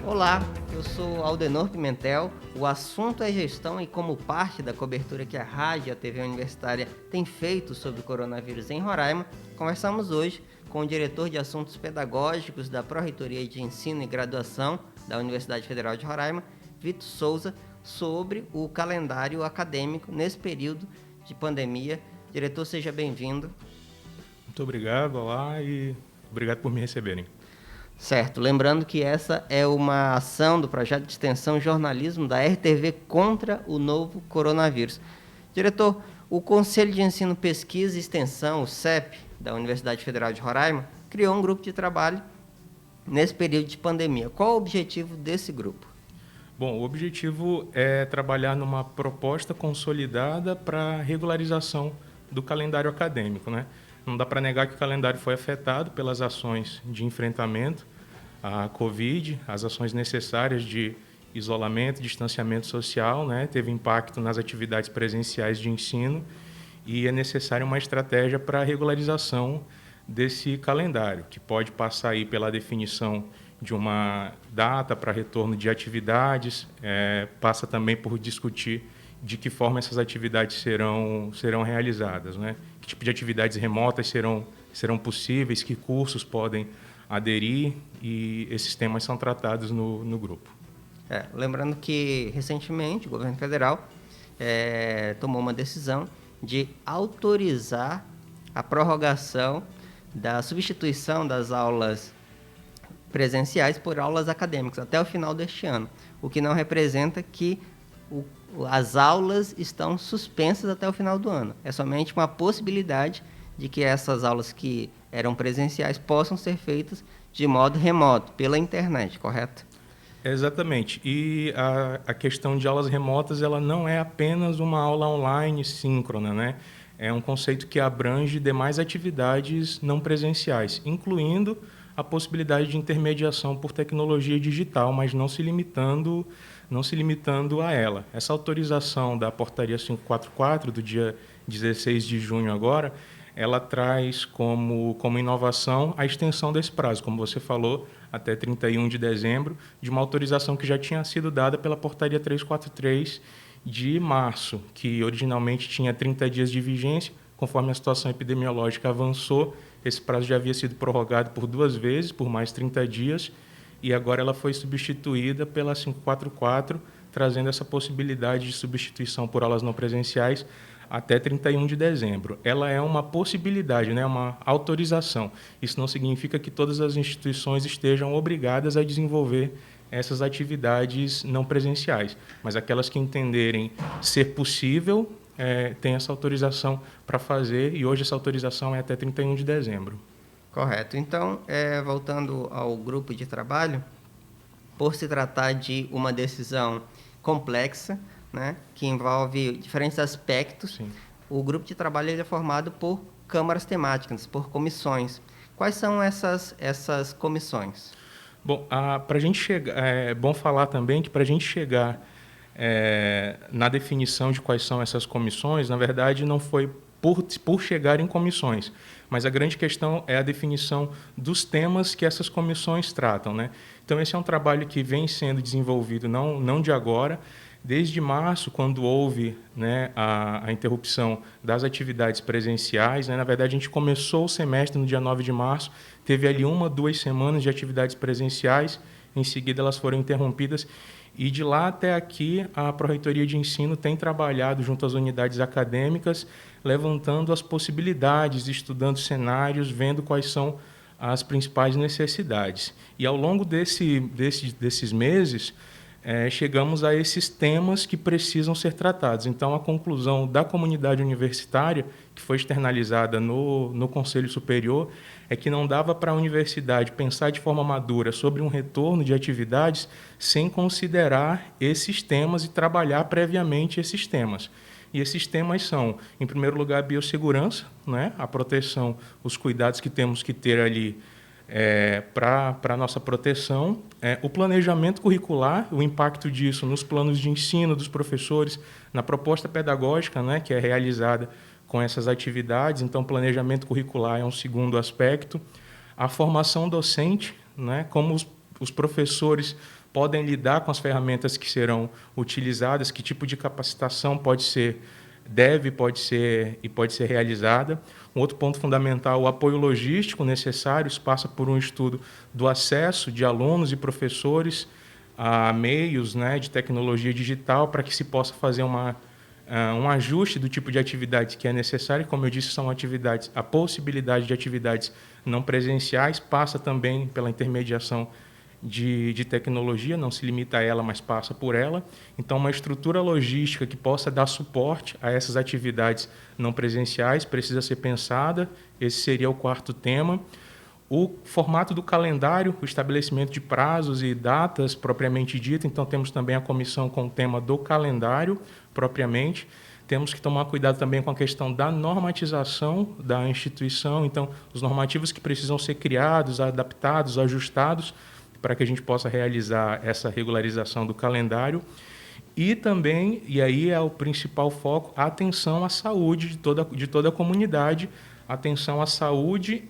Olá, eu sou Aldenor Pimentel. O assunto é gestão e como parte da cobertura que a rádio e a TV Universitária têm feito sobre o coronavírus em Roraima, conversamos hoje com o diretor de Assuntos Pedagógicos da Pró-Reitoria de Ensino e Graduação da Universidade Federal de Roraima, Vitor Souza, sobre o calendário acadêmico nesse período de pandemia. Diretor, seja bem-vindo. Muito obrigado, olá, e obrigado por me receberem. Certo, lembrando que essa é uma ação do projeto de extensão jornalismo da RTV contra o novo coronavírus. Diretor, o Conselho de Ensino, Pesquisa e Extensão, o CEP, da Universidade Federal de Roraima, criou um grupo de trabalho nesse período de pandemia. Qual o objetivo desse grupo? Bom, o objetivo é trabalhar numa proposta consolidada para regularização do calendário acadêmico, né? Não dá para negar que o calendário foi afetado pelas ações de enfrentamento à Covid, as ações necessárias de isolamento, distanciamento social, né? Teve impacto nas atividades presenciais de ensino e é necessária uma estratégia para a regularização desse calendário, que pode passar aí pela definição de uma data para retorno de atividades, passa também por discutir de que forma essas atividades serão realizadas, né? Que tipo de atividades remotas serão possíveis, que cursos podem aderir, e esses temas são tratados no grupo. Lembrando que, recentemente, o governo federal tomou uma decisão de autorizar a prorrogação da substituição das aulas presenciais por aulas acadêmicas até o final deste ano, o que não representa que as aulas estão suspensas até o final do ano. É somente uma possibilidade de que essas aulas que eram presenciais possam ser feitas de modo remoto, pela internet, correto? Exatamente. E a questão de aulas remotas, ela não é apenas uma aula online síncrona, né? É um conceito que abrange demais atividades não presenciais, incluindo a possibilidade de intermediação por tecnologia digital, mas não se limitando a ela. Essa autorização da Portaria 544, do dia 16 de junho agora, ela traz como inovação a extensão desse prazo, como você falou, até 31 de dezembro, de uma autorização que já tinha sido dada pela Portaria 343 de março, que originalmente tinha 30 dias de vigência. Conforme a situação epidemiológica avançou, esse prazo já havia sido prorrogado por 2 vezes, por mais 30 dias, e agora ela foi substituída pela 544, trazendo essa possibilidade de substituição por aulas não presenciais até 31 de dezembro. Ela é uma possibilidade, né, uma autorização. Isso não significa que todas as instituições estejam obrigadas a desenvolver essas atividades não presenciais, mas aquelas que entenderem ser possível, tem essa autorização para fazer, e hoje essa autorização é até 31 de dezembro. Correto. Então, voltando ao grupo de trabalho, por se tratar de uma decisão complexa, né, que envolve diferentes aspectos, Sim. O grupo de trabalho ele é formado por câmaras temáticas, por comissões. Quais são essas comissões? Bom, para a gente chegar, é bom falar também que para a gente chegar na definição de quais são essas comissões, na verdade, não foi por chegar em comissões, mas a grande questão é a definição dos temas que essas comissões tratam, né? Então, esse é um trabalho que vem sendo desenvolvido não de agora. Desde março, quando houve, né, a interrupção das atividades presenciais, né? Na verdade, a gente começou o semestre no dia 9 de março, teve ali 1-2 semanas de atividades presenciais, em seguida elas foram interrompidas, e de lá até aqui a Pró-Reitoria de Ensino tem trabalhado junto às unidades acadêmicas, levantando as possibilidades, estudando cenários, vendo quais são as principais necessidades. E ao longo desses meses, chegamos a esses temas que precisam ser tratados. Então, a conclusão da comunidade universitária, que foi externalizada no Conselho Superior, é que não dava para a universidade pensar de forma madura sobre um retorno de atividades sem considerar esses temas e trabalhar previamente esses temas. E esses temas são, em primeiro lugar, a biossegurança, né? A proteção, os cuidados que temos que ter ali para a nossa proteção, o planejamento curricular, o impacto disso nos planos de ensino dos professores, na proposta pedagógica, né, que é realizada com essas atividades. Então, planejamento curricular é um segundo aspecto. A formação docente, né, como os professores podem lidar com as ferramentas que serão utilizadas, que tipo de capacitação pode ser realizada. Um outro ponto fundamental, o apoio logístico necessário, isso passa por um estudo do acesso de alunos e professores a meios, né, de tecnologia digital para que se possa fazer um ajuste do tipo de atividade que é necessário. Como eu disse, são atividades, a possibilidade de atividades não presenciais passa também pela intermediação de tecnologia, não se limita a ela, mas passa por ela. Então, uma estrutura logística que possa dar suporte a essas atividades não presenciais precisa ser pensada. Esse seria o quarto tema. O formato do calendário, o estabelecimento de prazos e datas propriamente dito. Então, temos também a comissão com o tema do calendário propriamente. Temos que tomar cuidado também com a questão da normatização da instituição. Então, os normativos que precisam ser criados, adaptados, ajustados, para que a gente possa realizar essa regularização do calendário. E também, e aí é o principal foco, a atenção à saúde de toda a comunidade, atenção à saúde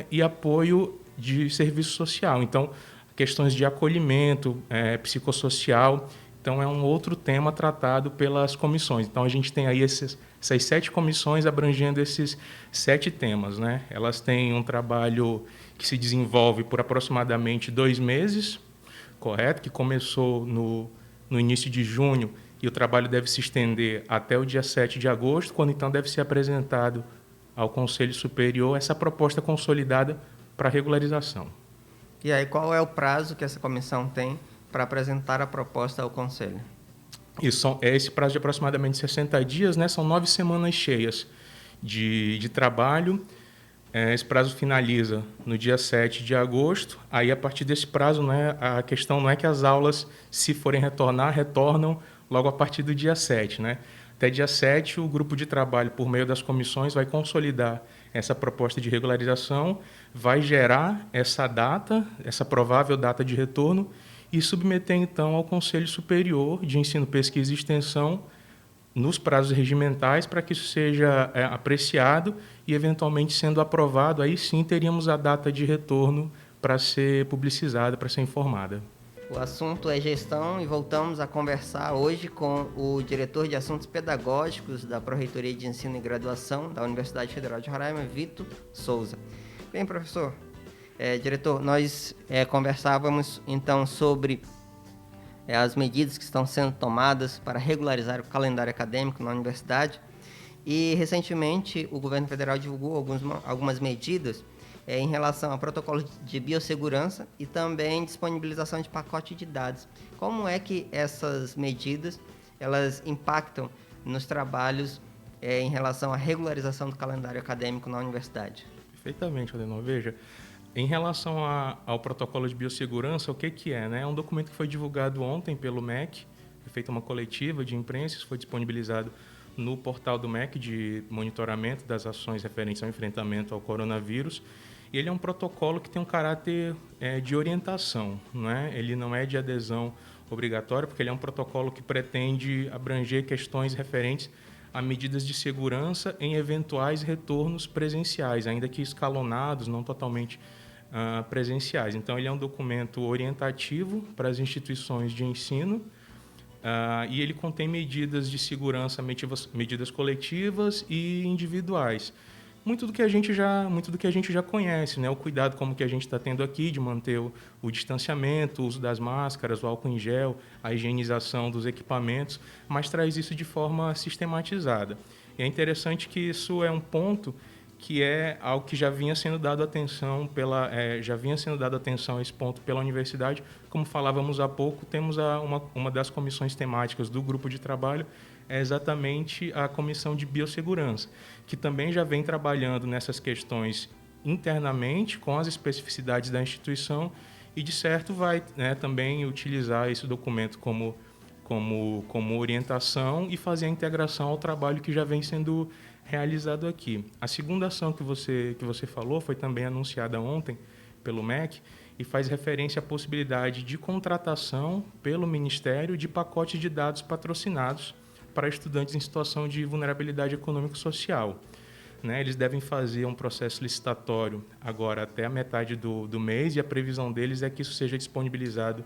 e apoio de serviço social. Então, questões de acolhimento psicossocial. Então, é um outro tema tratado pelas comissões. Então, a gente tem aí essas 7 comissões abrangendo esses 7 temas, né? Elas têm um trabalho que se desenvolve por aproximadamente 2 meses, correto? Que começou no início de junho e o trabalho deve se estender até o dia 7 de agosto, quando então deve ser apresentado ao Conselho Superior essa proposta consolidada para regularização. E aí, qual é o prazo que essa comissão tem para apresentar a proposta ao Conselho? Isso, é esse prazo de aproximadamente 60 dias, né? São 9 semanas cheias de trabalho. Esse prazo finaliza no dia 7 de agosto. Aí, a partir desse prazo, né, a questão não é que as aulas, se forem retornar, retornam logo a partir do dia 7. Né? Até dia 7, o grupo de trabalho, por meio das comissões, vai consolidar essa proposta de regularização, vai gerar essa data, essa provável data de retorno, e submeter, então, ao Conselho Superior de Ensino, Pesquisa e Extensão, nos prazos regimentais, para que isso seja apreciado e, eventualmente, sendo aprovado, aí sim teríamos a data de retorno para ser publicizada, para ser informada. O assunto é gestão e voltamos a conversar hoje com o diretor de Assuntos Pedagógicos da Pró-Reitoria de Ensino e Graduação da Universidade Federal de Roraima, Vitor Souza. Bem, professor, diretor, nós conversávamos então sobre as medidas que estão sendo tomadas para regularizar o calendário acadêmico na universidade. E, recentemente, o governo federal divulgou algumas medidas em relação a protocolos de biossegurança e também disponibilização de pacote de dados. Como é que essas medidas elas impactam nos trabalhos em relação à regularização do calendário acadêmico na universidade? Perfeitamente, Adenor. Veja, em relação ao protocolo de biossegurança, o que é? Né? É um documento que foi divulgado ontem pelo MEC, foi feita uma coletiva de imprensa, isso foi disponibilizado no portal do MEC de monitoramento das ações referentes ao enfrentamento ao coronavírus. E ele é um protocolo que tem um caráter de orientação, não é? Ele não é de adesão obrigatória, porque ele é um protocolo que pretende abranger questões referentes a medidas de segurança em eventuais retornos presenciais, ainda que escalonados, não totalmente presenciais. Então, ele é um documento orientativo para as instituições de ensino e ele contém medidas de segurança, medidas coletivas e individuais. Muito do que a gente já conhece, né? O cuidado como que a gente está tendo aqui de manter o distanciamento, o uso das máscaras, o álcool em gel, a higienização dos equipamentos, mas traz isso de forma sistematizada. E é interessante que isso é um ponto que é algo que já vinha sendo dado atenção a esse ponto pela universidade. Como falávamos há pouco, temos uma das comissões temáticas do grupo de trabalho é exatamente a Comissão de Biossegurança, que também já vem trabalhando nessas questões internamente, com as especificidades da instituição, e, de certo, vai também utilizar esse documento como orientação e fazer a integração ao trabalho que já vem sendo realizado aqui. A segunda ação que você falou foi também anunciada ontem pelo MEC e faz referência à possibilidade de contratação pelo Ministério de pacotes de dados patrocinados para estudantes em situação de vulnerabilidade econômico-social. Eles devem fazer um processo licitatório agora até a metade do mês e a previsão deles é que isso seja disponibilizado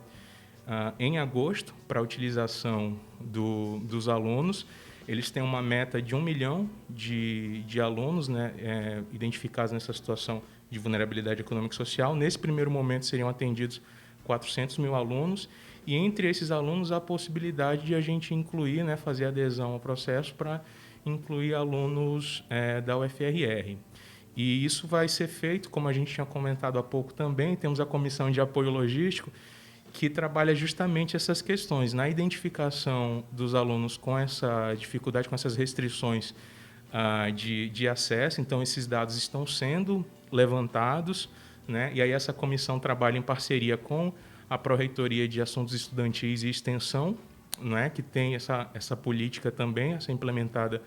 em agosto para a utilização dos alunos. Eles têm uma meta de 1 milhão de alunos, né, identificados nessa situação de vulnerabilidade econômica e social. Nesse primeiro momento seriam atendidos 400 mil alunos, e entre esses alunos há a possibilidade de a gente incluir, né, fazer adesão ao processo para incluir alunos da UFRR. E isso vai ser feito, como a gente tinha comentado há pouco também, temos a Comissão de Apoio Logístico, que trabalha justamente essas questões, na identificação dos alunos com essa dificuldade, com essas restrições de acesso. Então, esses dados estão sendo levantados, né? E aí essa comissão trabalha em parceria com a Pró-Reitoria de Assuntos Estudantis e Extensão, né? Que tem essa política também a ser implementada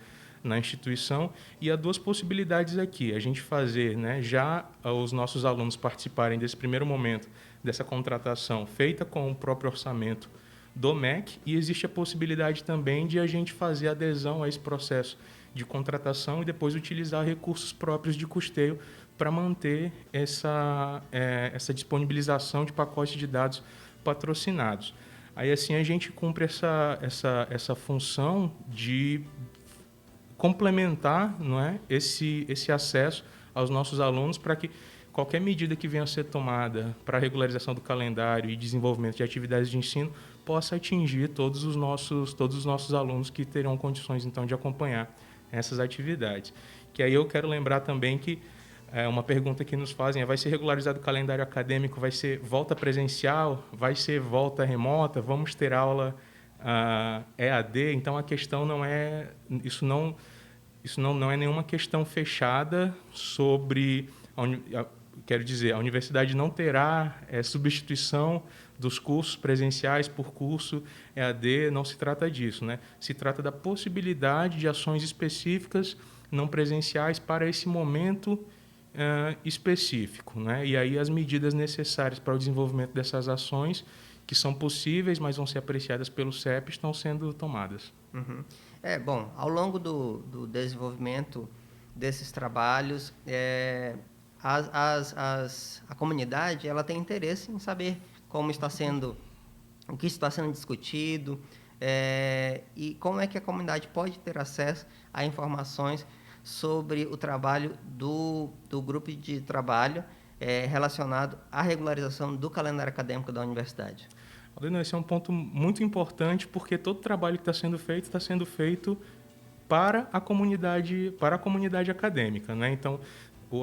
na instituição. E há duas possibilidades aqui: a gente fazer, né, já os nossos alunos participarem desse primeiro momento dessa contratação feita com o próprio orçamento do MEC, e existe a possibilidade também de a gente fazer adesão a esse processo de contratação e depois utilizar recursos próprios de custeio para manter essa disponibilização de pacotes de dados patrocinados. Aí assim a gente cumpre essa função de complementar, não é, esse acesso aos nossos alunos, para que qualquer medida que venha a ser tomada para a regularização do calendário e desenvolvimento de atividades de ensino possa atingir todos os nossos alunos que terão condições, então, de acompanhar essas atividades. Que aí eu quero lembrar também que uma pergunta que nos fazem vai ser regularizado o calendário acadêmico, vai ser volta presencial, vai ser volta remota, vamos ter aula EAD? Então, a questão não é... Isso não é nenhuma questão fechada sobre... Quero dizer, a universidade não terá substituição dos cursos presenciais por curso EAD, não se trata disso, né? Se trata da possibilidade de ações específicas não presenciais para esse momento específico, né? E aí as medidas necessárias para o desenvolvimento dessas ações, que são possíveis, mas vão ser apreciadas pelo CEP, estão sendo tomadas. Uhum. Bom, ao longo do desenvolvimento desses trabalhos, a comunidade ela tem interesse em saber como está sendo, o que está sendo discutido, e como é que a comunidade pode ter acesso a informações sobre o trabalho do grupo de trabalho relacionado à regularização do calendário acadêmico da universidade. Aldeno, esse é um ponto muito importante, porque todo o trabalho que está sendo feito para a comunidade acadêmica, né? Então,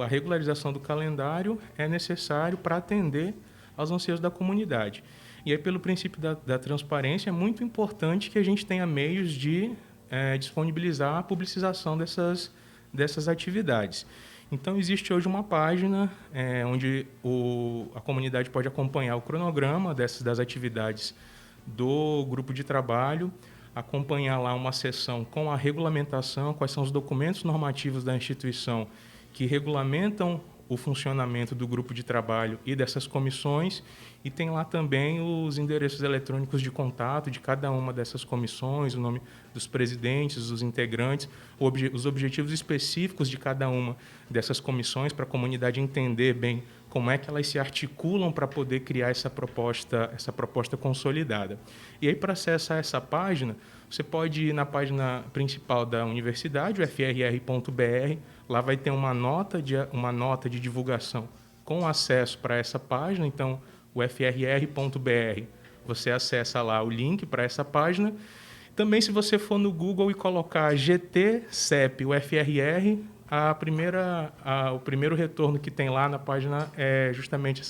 a regularização do calendário é necessário para atender aos anseios da comunidade. E aí, pelo princípio da transparência, é muito importante que a gente tenha meios de disponibilizar a publicização dessas atividades. Então, existe hoje uma página onde a comunidade pode acompanhar o cronograma das atividades do grupo de trabalho, acompanhar lá uma seção com a regulamentação, quais são os documentos normativos da instituição que regulamentam o funcionamento do grupo de trabalho e dessas comissões, e tem lá também os endereços eletrônicos de contato de cada uma dessas comissões, o nome dos presidentes, dos integrantes, os objetivos específicos de cada uma dessas comissões, para a comunidade entender bem como é que elas se articulam para poder criar essa proposta consolidada. E aí, para acessar essa página, você pode ir na página principal da universidade, o frr.br. Lá vai ter uma nota de divulgação com acesso para essa página. Então, o frr.br, você acessa lá o link para essa página. Também, se você for no Google e colocar GT, CEP, UFRR, o primeiro retorno que tem lá na página é justamente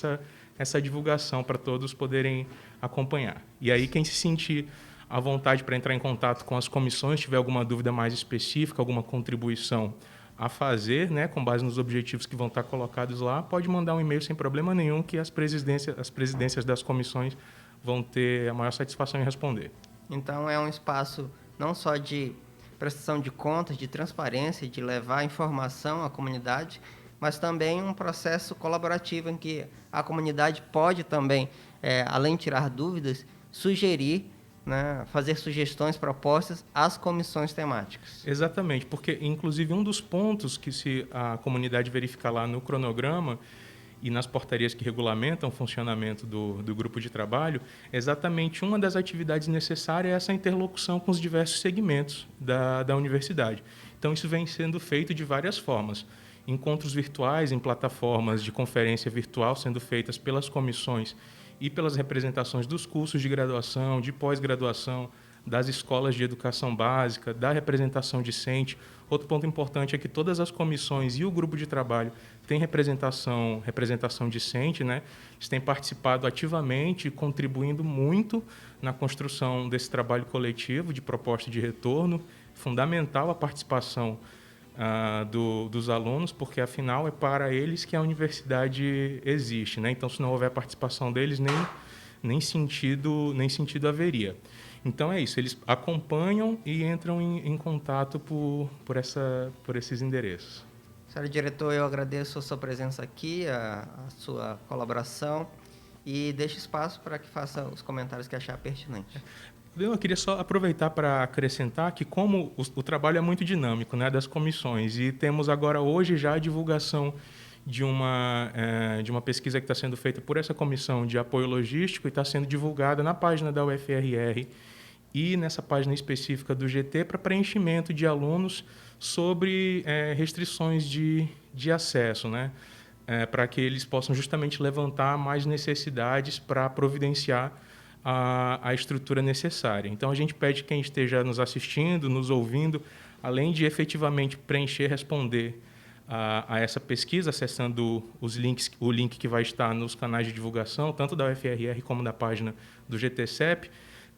essa divulgação para todos poderem acompanhar. E aí, quem se sentir à vontade para entrar em contato com as comissões, tiver alguma dúvida mais específica, alguma contribuição a fazer, né, com base nos objetivos que vão estar colocados lá, pode mandar um e-mail sem problema nenhum, que as presidências das comissões vão ter a maior satisfação em responder. Então, é um espaço não só de prestação de contas, de transparência, de levar informação à comunidade, mas também um processo colaborativo em que a comunidade pode também, além de tirar dúvidas, sugerir, né, fazer sugestões, propostas às comissões temáticas. Exatamente, porque inclusive um dos pontos que, se a comunidade verificar lá no cronograma, e nas portarias que regulamentam o funcionamento do grupo de trabalho, exatamente uma das atividades necessárias é essa interlocução com os diversos segmentos da universidade. Então, isso vem sendo feito de várias formas. Encontros virtuais em plataformas de conferência virtual sendo feitas pelas comissões e pelas representações dos cursos de graduação, de pós-graduação, das escolas de educação básica, da representação discente. Outro ponto importante é que todas as comissões e o grupo de trabalho têm representação discente, né? Eles têm participado ativamente, contribuindo muito na construção desse trabalho coletivo de proposta de retorno. Fundamental a participação dos alunos, porque afinal é para eles que a universidade existe, né? Então, se não houver participação deles, nem sentido haveria. Então é isso, eles acompanham e entram em contato por esses endereços. Senhor diretor, eu agradeço a sua presença aqui, a sua colaboração, e deixo espaço para que faça os comentários que achar pertinente. Eu queria só aproveitar para acrescentar que como o trabalho é muito dinâmico, né, das comissões, e temos agora hoje já a divulgação de uma pesquisa que está sendo feita por essa comissão de apoio logístico e está sendo divulgada na página da UFRR e nessa página específica do GT para preenchimento de alunos sobre restrições de acesso, né? Para que eles possam justamente levantar mais necessidades para providenciar a estrutura necessária. Então, a gente pede que quem esteja nos assistindo, nos ouvindo, além de efetivamente preencher, responder a essa pesquisa, acessando o link que vai estar nos canais de divulgação, tanto da UFRR como da página do GTCEP,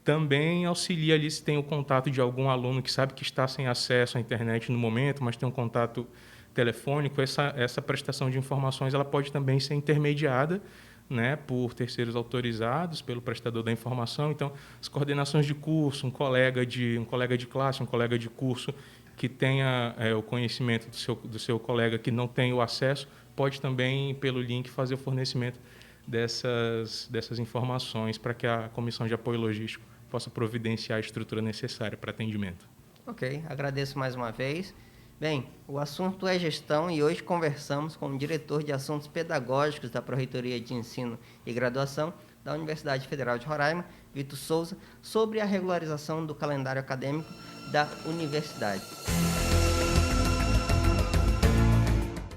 também auxilia ali se tem o contato de algum aluno que sabe que está sem acesso à internet no momento, mas tem um contato telefônico. Essa prestação de informações ela pode também ser intermediada, né, por terceiros autorizados, pelo prestador da informação. Então, as coordenações de curso, um colega de classe, um colega de curso que tenha o conhecimento do seu colega que não tem o acesso, pode também, pelo link, fazer o fornecimento dessas informações para que a Comissão de Apoio Logístico possa providenciar a estrutura necessária para atendimento. Ok, agradeço mais uma vez. Bem, o assunto é gestão e hoje conversamos com o diretor de Assuntos Pedagógicos da Pró-Reitoria de Ensino e Graduação da Universidade Federal de Roraima, Vitor Souza, sobre a regularização do calendário acadêmico da universidade.